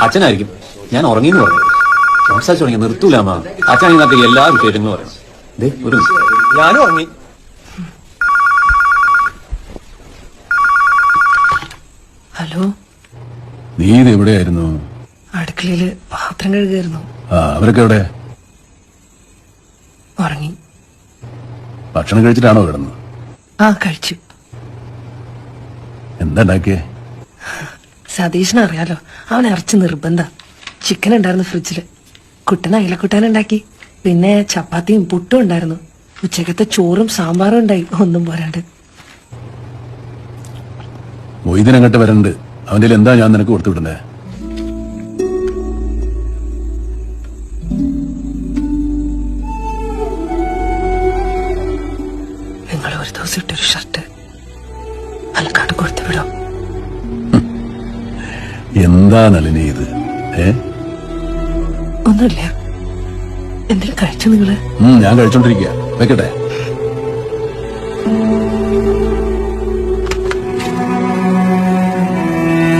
അച്ഛനായിരിക്കും. ഞാൻ ഉറങ്ങിയെന്ന് പറഞ്ഞു. സംസാരിച്ചു തുടങ്ങി നിർത്തൂല അമ്മ. അച്ഛനാണെങ്കിൽ നാട്ടിൽ എല്ലാ വിശേഷങ്ങളും പറയണം. ഒരു ഞാനും ഉറങ്ങി. ഹലോ, നീ ഇത് എവിടെയായിരുന്നു? അടുക്കളയില് പാത്രം കഴുകായിരുന്നു. അവരൊക്കെ എവിടെ? ഉറങ്ങി. ഭക്ഷണം കഴിച്ചിട്ടാണോ കിടന്നത്? കഴിച്ചു. എന്താ ഉണ്ടാക്കിയേ? സതീഷിനറിയാലോ, അവൻ ഇറച്ചി നിർബന്ധ. ചിക്കൻ ഉണ്ടായിരുന്നു ഫ്രിഡ്ജില്. കുട്ടൻ അയിലക്കുട്ടാനുണ്ടാക്കി. പിന്നെ ചപ്പാത്തിയും പുട്ടും ഉണ്ടായിരുന്നു. ഉച്ചക്കത്തെ ചോറും സാമ്പാറും ഉണ്ടായി. ഒന്നും പോരാണ്ട്. മൊയ്തീനങ്ങട്ട് വരണ്ട്. അവന്റെ എന്താ ഞാൻ നിനക്ക് കൊടുത്തു വിടുന്നേ? നിങ്ങൾ ഒരു ദിവസം ഇട്ടൊരു ഷർട്ട് അലക്കാട് കൊടുത്തു വിടോ? എന്താ നളിനി ഇത്? ഒന്നുമില്ല. എന്തെങ്കിലും കഴിച്ചു നിങ്ങള്? ഞാൻ കഴിച്ചോണ്ടിരിക്കുക. വെക്കട്ടെ.